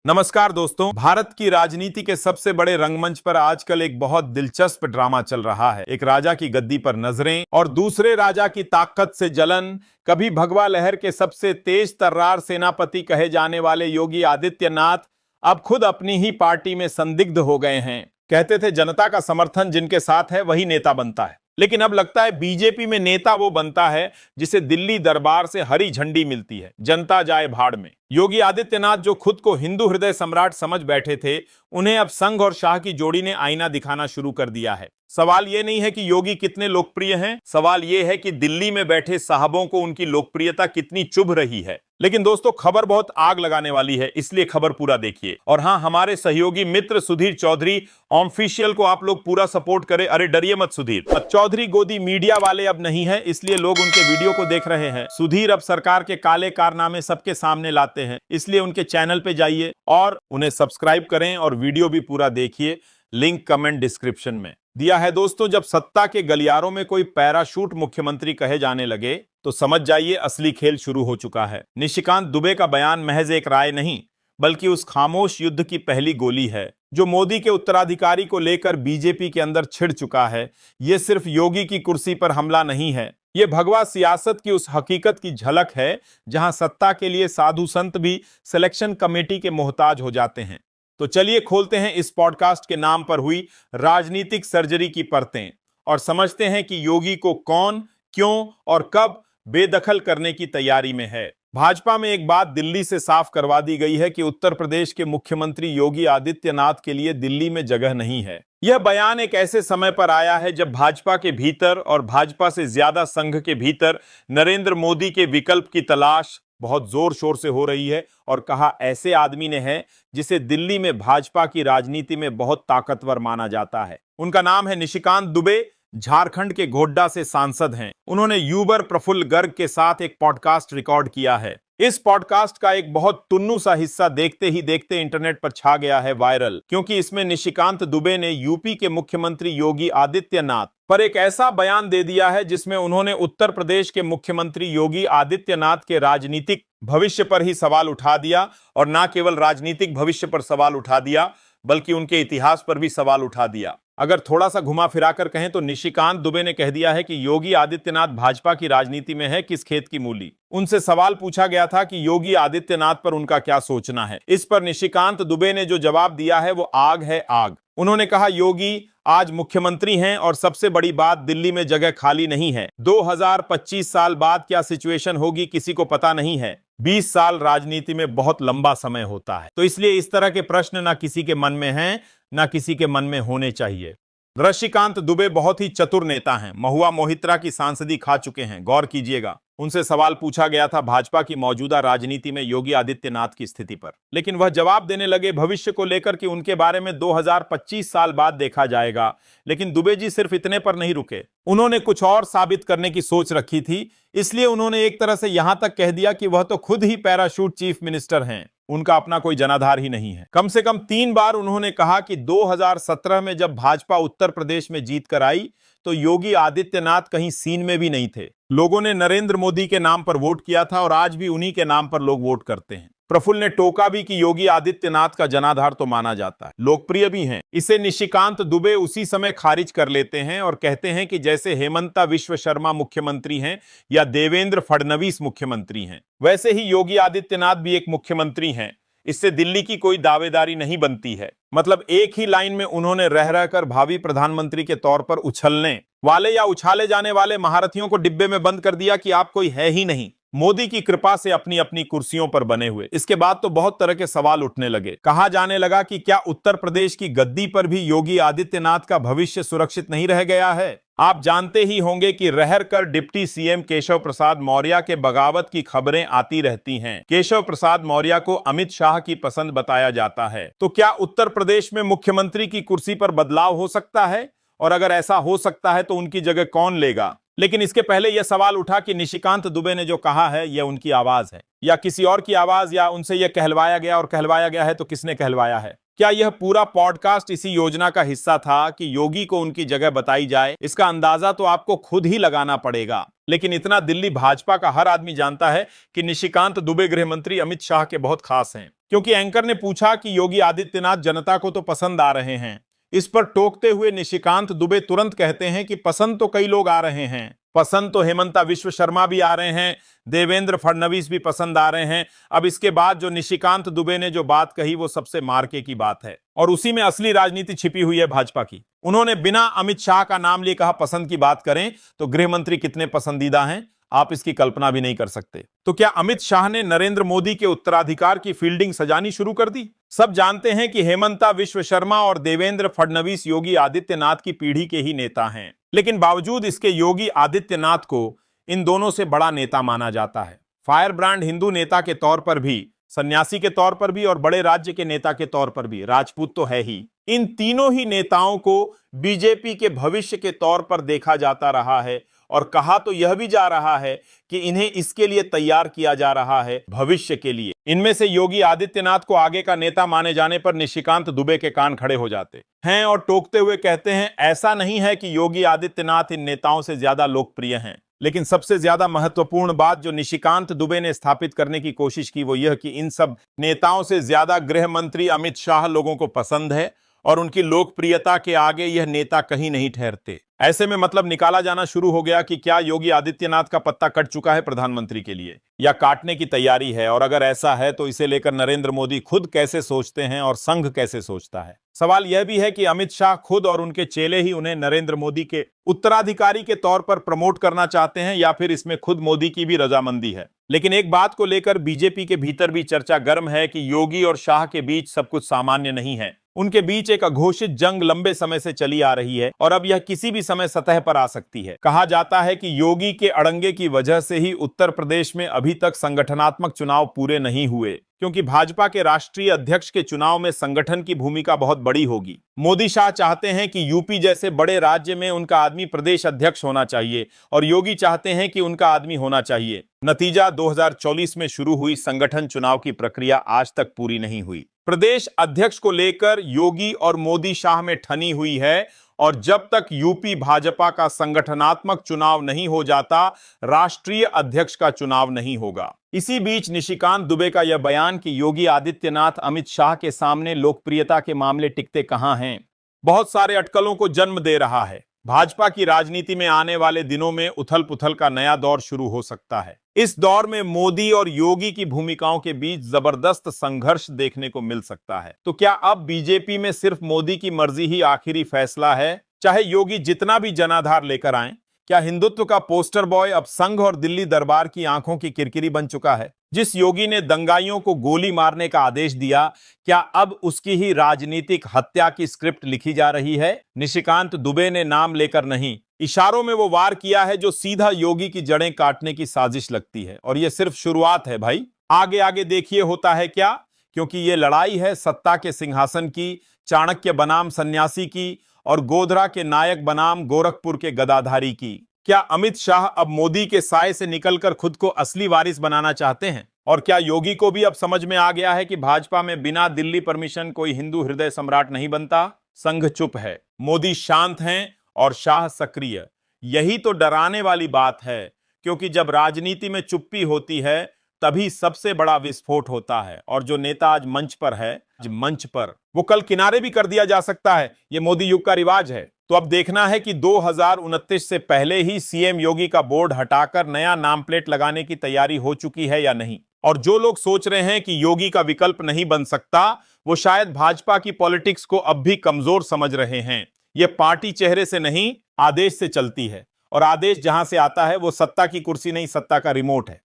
नमस्कार दोस्तों, भारत की राजनीति के सबसे बड़े रंगमंच पर आजकल एक बहुत दिलचस्प ड्रामा चल रहा है। एक राजा की गद्दी पर नजरें और दूसरे राजा की ताकत से जलन। कभी भगवा लहर के सबसे तेज तर्रार सेनापति कहे जाने वाले योगी आदित्यनाथ अब खुद अपनी ही पार्टी में संदिग्ध हो गए हैं। कहते थे जनता का समर्थन जिनके साथ है वही नेता बनता है, लेकिन अब लगता है बीजेपी में नेता वो बनता है जिसे दिल्ली दरबार से हरी झंडी मिलती है, जनता जाए भाड़ में। योगी आदित्यनाथ जो खुद को हिंदू हृदय सम्राट समझ बैठे थे, उन्हें अब संघ और शाह की जोड़ी ने आईना दिखाना शुरू कर दिया है। सवाल यह नहीं है कि योगी कितने लोकप्रिय हैं, सवाल यह है कि दिल्ली में बैठे साहबों को उनकी लोकप्रियता कितनी चुभ रही है। लेकिन दोस्तों, खबर बहुत आग लगाने वाली है, इसलिए खबर पूरा देखिए। और हां, हमारे सहयोगी मित्र सुधीर चौधरी ऑफिशियल को आप लोग पूरा सपोर्ट करें। अरे डरिए मत सुधीर, चौधरी गोदी मीडिया वाले अब नहीं है, इसलिए लोग उनके वीडियो को देख रहे हैं। सुधीर अब सरकार के काले कारनामे सबके सामने लाते हैं, इसलिए उनके चैनल पे जाइए और उन्हें सब्सक्राइब करें और वीडियो भी पूरा देखिए। लिंक कमेंट डिस्क्रिप्शन में दिया है। दोस्तों, जब सत्ता के गलियारों में कोई पैराशूट मुख्यमंत्री कहे जाने लगे तो समझ जाइए असली खेल शुरू हो चुका है। निशिकांत दुबे का बयान महज एक राय नहीं, बल्कि उस खामोश युद्ध की पहली गोली है जो मोदी के उत्तराधिकारी को लेकर बीजेपी के अंदर छिड़ चुका है। यह सिर्फ योगी की कुर्सी पर हमला नहीं है, ये भगवा सियासत की उस हकीकत की झलक है जहां सत्ता के लिए साधु संत भी सिलेक्शन कमेटी के मोहताज हो जाते हैं। तो चलिए खोलते हैं इस पॉडकास्ट के नाम पर हुई राजनीतिक सर्जरी की परतें और समझते हैं कि योगी को कौन, क्यों और कब बेदखल करने की तैयारी में है। भाजपा में एक बात दिल्ली से साफ करवा दी गई है कि उत्तर प्रदेश के मुख्यमंत्री योगी आदित्यनाथ के लिए दिल्ली में जगह नहीं है। यह बयान एक ऐसे समय पर आया है जब भाजपा के भीतर और भाजपा से ज्यादा संघ के भीतर नरेंद्र मोदी के विकल्प की तलाश बहुत जोर शोर से हो रही है। और कहा ऐसे आदमी ने है जिसे दिल्ली में भाजपा की राजनीति में बहुत ताकतवर माना जाता है। उनका नाम है निशिकांत दुबे, झारखंड के गोड्डा से सांसद हैं। उन्होंने यूबर प्रफुल्ल गर्ग के साथ एक पॉडकास्ट रिकॉर्ड किया है। इस पॉडकास्ट का एक बहुत टुन्नू सा हिस्सा देखते ही देखते इंटरनेट पर छा गया है वायरल, क्योंकि इसमें निशिकांत दुबे ने यूपी के मुख्यमंत्री योगी आदित्यनाथ पर एक ऐसा बयान दे दिया है जिसमें उन्होंने उत्तर प्रदेश के मुख्यमंत्री योगी आदित्यनाथ के राजनीतिक भविष्य पर ही सवाल उठा दिया। और न केवल राजनीतिक भविष्य पर सवाल उठा दिया, बल्कि उनके इतिहास पर भी सवाल उठा दिया। अगर थोड़ा सा घुमा फिराकर कहें तो निशिकांत दुबे ने कह दिया है कि योगी आदित्यनाथ भाजपा की राजनीति में है किस खेत की मूली। उनसे सवाल पूछा गया था कि योगी आदित्यनाथ पर उनका क्या सोचना है। इस पर निशिकांत दुबे ने जो जवाब दिया है वो आग है आग। उन्होंने कहा योगी आज मुख्यमंत्री हैं और सबसे बड़ी बात दिल्ली में जगह खाली नहीं है। 2025 साल बाद क्या सिचुएशन होगी किसी को पता नहीं है। 20 साल राजनीति में बहुत लंबा समय होता है, तो इसलिए इस तरह के प्रश्न ना किसी के मन में हैं ना किसी के मन में होने चाहिए। ऋषिकांत दुबे बहुत ही चतुर नेता हैं, महुआ मोहित्रा की सांसदी खा चुके हैं। गौर कीजिएगा, उनसे सवाल पूछा गया था भाजपा की मौजूदा राजनीति में योगी आदित्यनाथ की स्थिति पर, लेकिन वह जवाब देने लगे भविष्य को लेकर कि उनके बारे में 2025 साल बाद देखा जाएगा। लेकिन दुबे जी सिर्फ इतने पर नहीं रुके, उन्होंने कुछ और साबित करने की सोच रखी थी। इसलिए उन्होंने एक तरह से यहां तक कह दिया कि वह तो खुद ही पैराशूट चीफ मिनिस्टर हैं, उनका अपना कोई जनाधार ही नहीं है। कम से कम 3 बार उन्होंने कहा कि 2017 में जब भाजपा उत्तर प्रदेश में जीत कर आई तो योगी आदित्यनाथ कहीं सीन में भी नहीं थे। लोगों ने नरेंद्र मोदी के नाम पर वोट किया था और आज भी उन्हीं के नाम पर लोग वोट करते हैं। प्रफुल्ल ने टोका भी कि योगी आदित्यनाथ का जनाधार तो माना जाता है, लोकप्रिय भी हैं। इसे निशिकांत दुबे उसी समय खारिज कर लेते हैं और कहते हैं कि जैसे हेमंता विश्व शर्मा मुख्यमंत्री हैं या देवेंद्र फडणवीस मुख्यमंत्री हैं, वैसे ही योगी आदित्यनाथ भी एक मुख्यमंत्री हैं। इससे दिल्ली की कोई दावेदारी नहीं बनती है। मतलब एक ही लाइन में उन्होंने रह रहकर भावी प्रधानमंत्री के तौर पर उछलने वाले या उछाले जाने वाले महारथियों को डिब्बे में बंद कर दिया कि आप कोई है ही नहीं, मोदी की कृपा से अपनी अपनी कुर्सियों पर बने हुए। इसके बाद तो बहुत तरह के सवाल उठने लगे। कहा जाने लगा कि क्या उत्तर प्रदेश की गद्दी पर भी योगी आदित्यनाथ का भविष्य सुरक्षित नहीं रह गया है। आप जानते ही होंगे कि रहकर डिप्टी सीएम केशव प्रसाद मौर्य के बगावत की खबरें आती रहती हैं। केशव प्रसाद मौर्य को अमित शाह की पसंद बताया जाता है। तो क्या उत्तर प्रदेश में मुख्यमंत्री की कुर्सी पर बदलाव हो सकता है? और अगर ऐसा हो सकता है तो उनकी जगह कौन लेगा? लेकिन इसके पहले यह सवाल उठा कि निशिकांत दुबे ने जो कहा है यह उनकी आवाज है या किसी और की आवाज, या उनसे यह कहलवाया गया, और कहलवाया गया है तो किसने कहलवाया है। क्या यह पूरा पॉडकास्ट इसी योजना का हिस्सा था कि योगी को उनकी जगह बताई जाए? इसका अंदाजा तो आपको खुद ही लगाना पड़ेगा। लेकिन इतना दिल्ली भाजपा का हर आदमी जानता है कि निशिकांत दुबे गृह मंत्री अमित शाह के बहुत खास हैं, क्योंकि एंकर ने पूछा कि योगी आदित्यनाथ जनता को तो पसंद आ रहे हैं। इस पर टोकते हुए निशिकांत दुबे तुरंत कहते हैं कि पसंद तो कई लोग आ रहे हैं, पसंद तो हेमंता विश्व शर्मा भी आ रहे हैं, देवेंद्र फडणवीस भी पसंद आ रहे हैं। अब इसके बाद जो निशिकांत दुबे ने जो बात कही वो सबसे मार्के की बात है, और उसी में असली राजनीति छिपी हुई है भाजपा की। उन्होंने बिना अमित शाह का नाम लिए कहा पसंद की बात करें तो गृह मंत्री कितने पसंदीदा हैं, आप इसकी कल्पना भी नहीं कर सकते। तो क्या अमित शाह ने नरेंद्र मोदी के उत्तराधिकार की फील्डिंग सजानी शुरू कर दी? सब जानते हैं कि हेमंता विश्व शर्मा और देवेंद्र फडणवीस योगी आदित्यनाथ की पीढ़ी के ही नेता हैं, लेकिन बावजूद इसके योगी आदित्यनाथ को इन दोनों से बड़ा नेता माना जाता है। फायर ब्रांड हिंदू नेता के तौर पर भी, सन्यासी के तौर पर भी और बड़े राज्य के नेता के तौर पर भी, राजपूत तो है ही। इन तीनों ही नेताओं को बीजेपी के भविष्य के तौर पर देखा जाता रहा है, और कहा तो यह भी जा रहा है कि इन्हें इसके लिए तैयार किया जा रहा है भविष्य के लिए। इनमें से योगी आदित्यनाथ को आगे का नेता माने जाने पर निशिकांत दुबे के कान खड़े हो जाते हैं और टोकते हुए कहते हैं ऐसा नहीं है कि योगी आदित्यनाथ इन नेताओं से ज्यादा लोकप्रिय हैं। लेकिन सबसे ज्यादा महत्वपूर्ण बात जो निशिकांत दुबे ने स्थापित करने की कोशिश की वो यह कि इन सब नेताओं से ज्यादा गृह मंत्री अमित शाह लोगों को पसंद है, और उनकी लोकप्रियता के आगे यह नेता कहीं नहीं ठहरते। ऐसे में मतलब निकाला जाना शुरू हो गया कि क्या योगी आदित्यनाथ का पत्ता कट चुका है प्रधानमंत्री के लिए, या काटने की तैयारी है, और अगर ऐसा है तो इसे लेकर नरेंद्र मोदी खुद कैसे सोचते हैं और संघ कैसे सोचता है। सवाल यह भी है कि अमित शाह खुद और उनके चेले ही उन्हें नरेंद्र मोदी के उत्तराधिकारी के तौर पर प्रमोट करना चाहते हैं, या फिर इसमें खुद मोदी की भी रजामंदी है। लेकिन एक बात को लेकर बीजेपी के भीतर भी चर्चा गर्म है कि योगी और शाह के बीच सब कुछ सामान्य नहीं है। उनके बीच एक अघोषित जंग लंबे समय से चली आ रही है, और अब यह किसी भी समय सतह पर आ सकती है। कहा जाता है कि योगी के अड़ंगे की वजह से ही उत्तर प्रदेश में अभी तक संगठनात्मक चुनाव पूरे नहीं हुए, क्योंकि भाजपा के राष्ट्रीय अध्यक्ष के चुनाव में संगठन की भूमिका बहुत बड़ी होगी। मोदी शाह चाहते हैं कि यूपी जैसे बड़े राज्य में उनका आदमी प्रदेश अध्यक्ष होना चाहिए, और योगी चाहते हैं कि उनका आदमी होना चाहिए। नतीजा 2024 में शुरू हुई संगठन चुनाव की प्रक्रिया आज तक पूरी नहीं हुई। प्रदेश अध्यक्ष को लेकर योगी और मोदी शाह में ठनी हुई है, और जब तक यूपी भाजपा का संगठनात्मक चुनाव नहीं हो जाता, राष्ट्रीय अध्यक्ष का चुनाव नहीं होगा। इसी बीच निशिकांत दुबे का यह बयान कि योगी आदित्यनाथ अमित शाह के सामने लोकप्रियता के मामले टिकते कहां हैं, बहुत सारे अटकलों को जन्म दे रहा है। भाजपा की राजनीति में आने वाले दिनों में उथल पुथल का नया दौर शुरू हो सकता है। इस दौर में मोदी और योगी की भूमिकाओं के बीच जबरदस्त संघर्ष देखने को मिल सकता है। तो क्या अब बीजेपी में सिर्फ मोदी की मर्जी ही आखिरी फैसला है, चाहे योगी जितना भी जनाधार लेकर आए? क्या हिंदुत्व का पोस्टर बॉय अब संघ और दिल्ली दरबार की आंखों की किरकिरी बन चुका है? जिस योगी ने दंगाइयों को गोली मारने का आदेश दिया, क्या अब उसकी ही राजनीतिक हत्या की स्क्रिप्ट लिखी जा रही है? निशिकांत दुबे ने नाम लेकर नहीं, इशारों में वो वार किया है जो सीधा योगी की जड़ें काटने की साजिश लगती है, और ये सिर्फ शुरुआत है भाई। आगे आगे देखिए होता है क्या, क्योंकि ये लड़ाई है सत्ता के सिंहासन की, चाणक्य बनाम सन्यासी की, और गोधरा के नायक बनाम गोरखपुर के गदाधारी की। क्या अमित शाह अब मोदी के साए से निकलकर खुद को असली वारिस बनाना चाहते हैं? और क्या योगी को भी अब समझ में आ गया है कि भाजपा में बिना दिल्ली परमिशन कोई हिंदू हृदय सम्राट नहीं बनता? संघ चुप है, मोदी शांत हैं और शाह सक्रिय। यही तो डराने वाली बात है, क्योंकि जब राजनीति में चुप्पी होती है तभी सबसे बड़ा विस्फोट होता है। और जो नेता आज मंच पर है, आज मंच पर, वो कल किनारे भी कर दिया जा सकता है। ये मोदी युग का रिवाज है। तो अब देखना है कि 2029 से पहले ही सीएम योगी का बोर्ड हटाकर नया नाम प्लेट लगाने की तैयारी हो चुकी है या नहीं। और जो लोग सोच रहे हैं कि योगी का विकल्प नहीं बन सकता, वो शायद भाजपा की पॉलिटिक्स को अब भी कमजोर समझ रहे हैं। ये पार्टी चेहरे से नहीं, आदेश से चलती है, और आदेश जहां से आता है वो सत्ता की कुर्सी नहीं, सत्ता का रिमोट है।